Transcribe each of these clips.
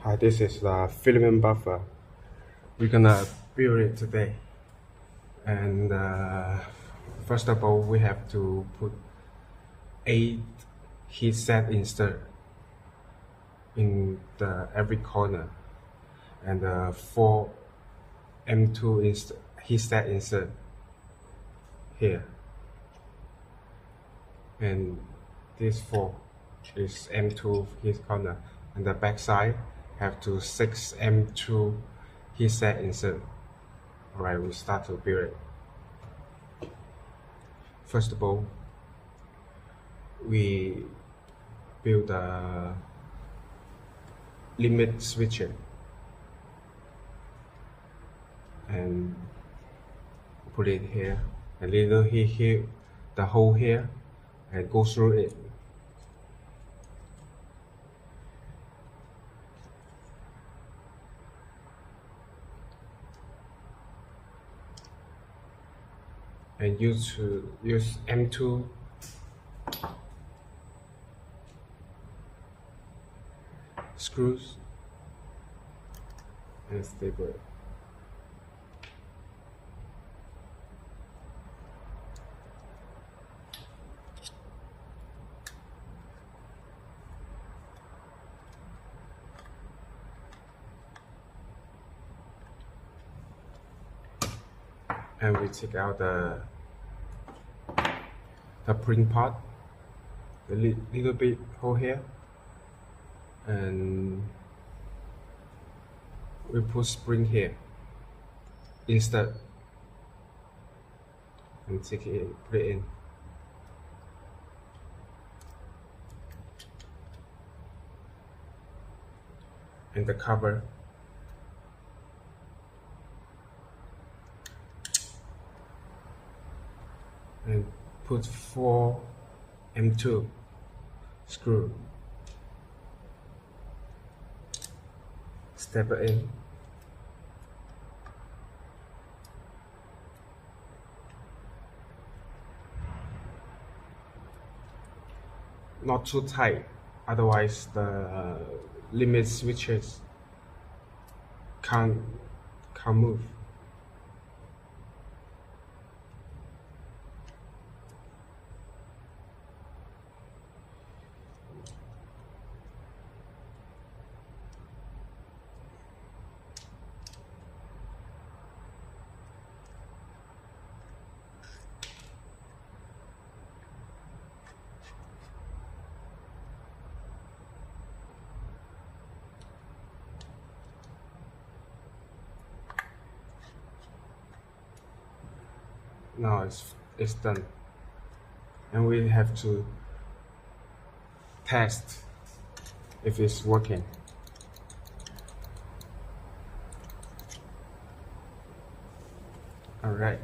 Hi, this is the filament buffer. We're gonna build it today. And first of all, we have to put 8 heat set insert in every corner, and 4 M2 heat set insert here. And this 4 is M2 heat corner, and the back side have to 6 M2 heat set insert. Alright, we start to build it. First of all, we build a limit switcher and put it here, a little here, the hole here, and go through it. And use M2 screws and staple it. And we take out the print part, the little bit hole here, and we put spring here instead, and take it in, put it in. And the cover. And put 4 M2 screw, step it in, not too tight, otherwise the limit switches can't move. Now it's done, and we have to test if it's working. Alright,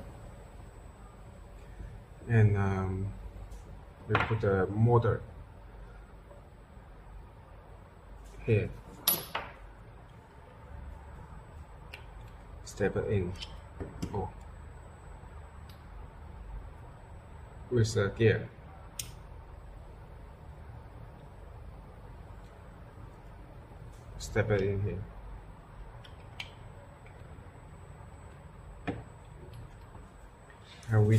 and we put the motor here, step it in. With a gear. Step it in here. And we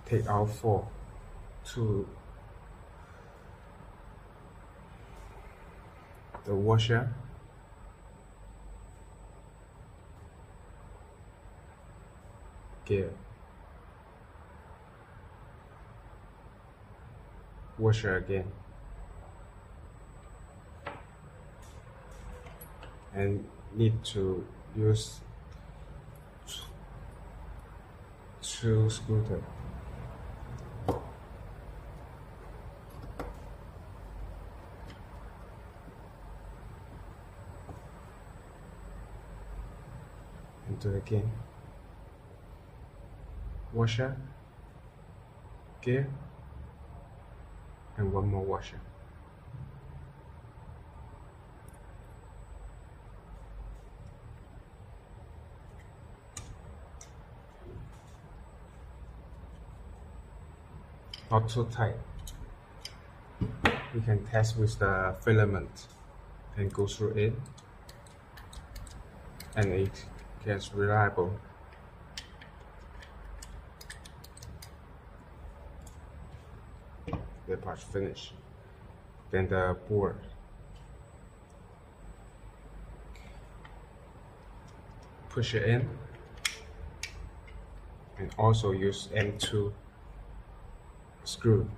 take out 4 to the washer. Gear. Washer again, and need to use 2 screws and do it again. Washer, gear, and 1 more washer. Not too tight. We can test with the filament. and go through it, and it gets reliable. The part finished. Then the board. Push it in, and also use M2 screw.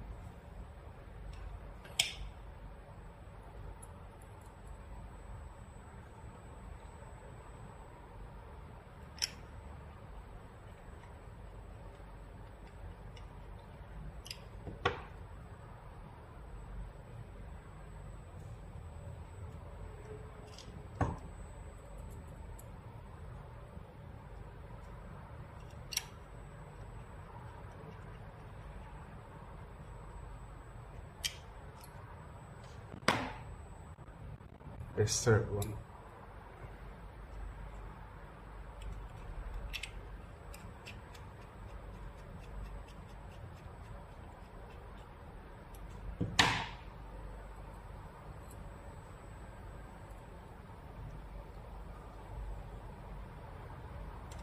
This third one.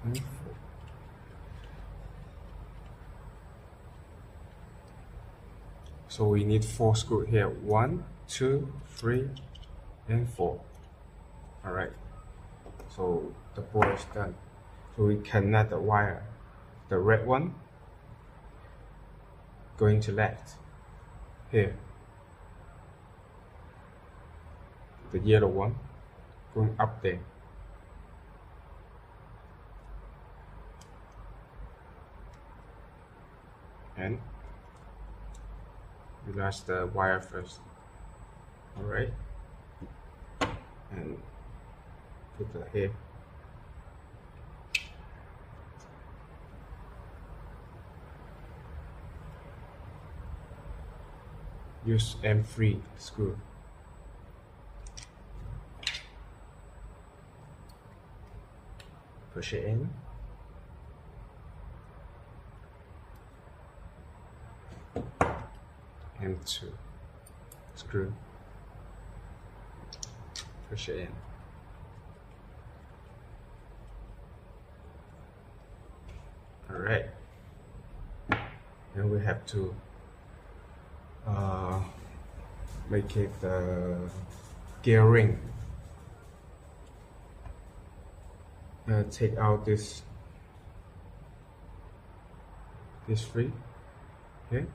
And 4. So we need 4 screws here. 1, 2, 3, and 4. Alright, so the board is done. So we connect the wire. The red one going to left here. The yellow one going up there. And we lost the wire first. Alright. And put that here. Use M3 screw. Push it in. M2 screw. Push it in. Alright. Then we have to make it the gear ring. Take out this free here,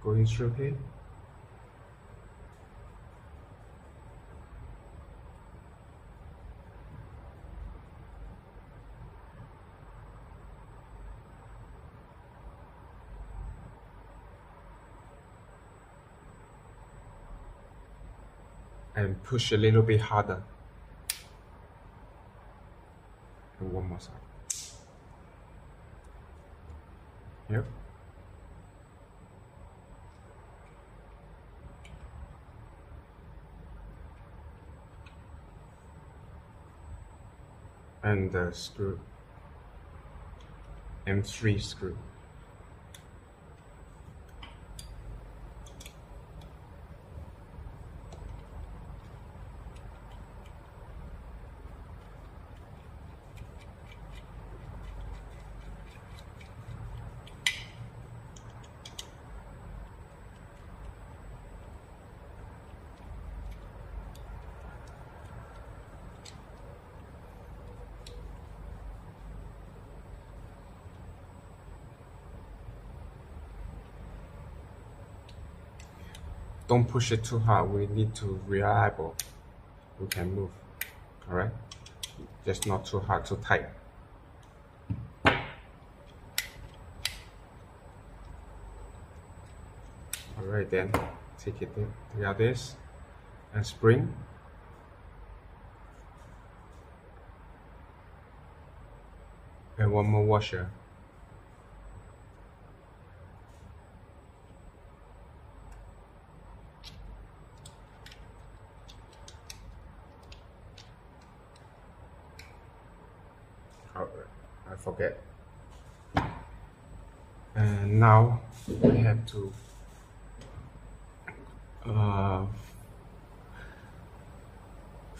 going through here. And push a little bit harder. And one more side. Yep. And the screw. M3 screw. Don't push it too hard. We need to reliable. We can move. Alright? Just not too hard, too tight. Alright then, take out this and spring. And one more washer. I forget. And now we have to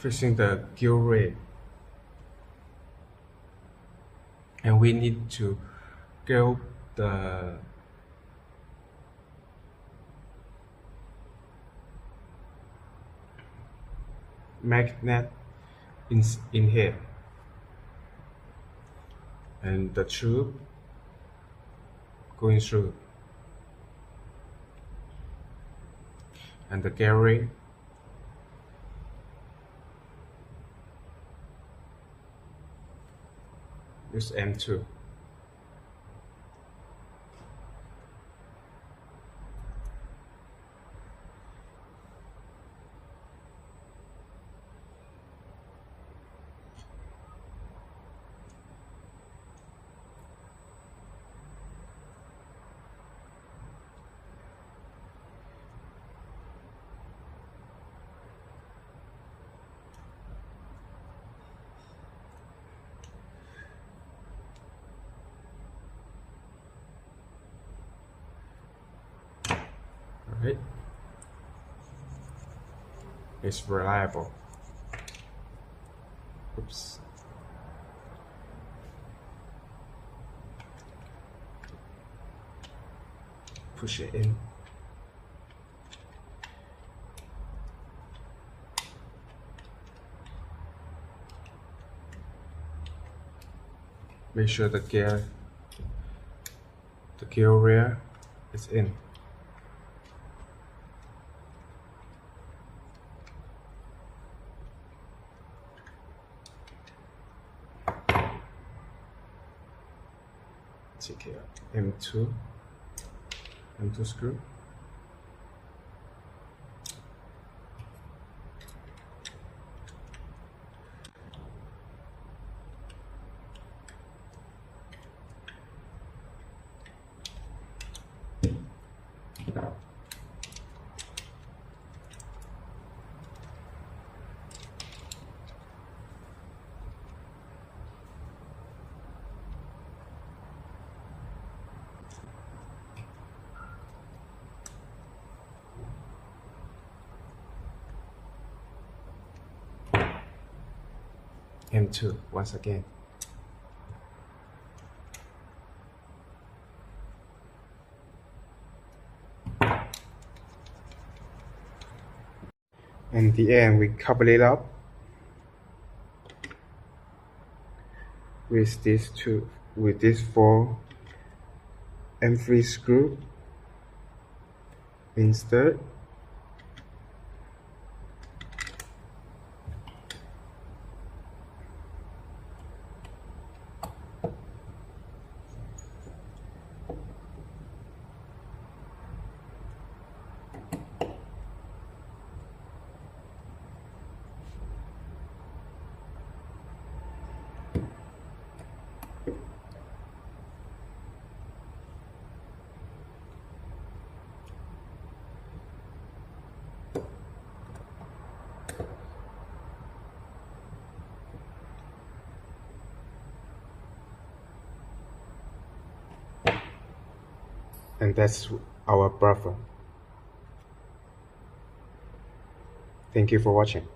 fixing the gill ray, and we need to gill the magnet in here, and the tube going through, and the gill ray is M2. Right? It's reliable. Oops. Push it in. Make sure the gill rear is in. Take care. M2 screw. M2 once again. And the end, we couple it up with these 4 M3 screw. Insert. And that's our buffer. Thank you for watching.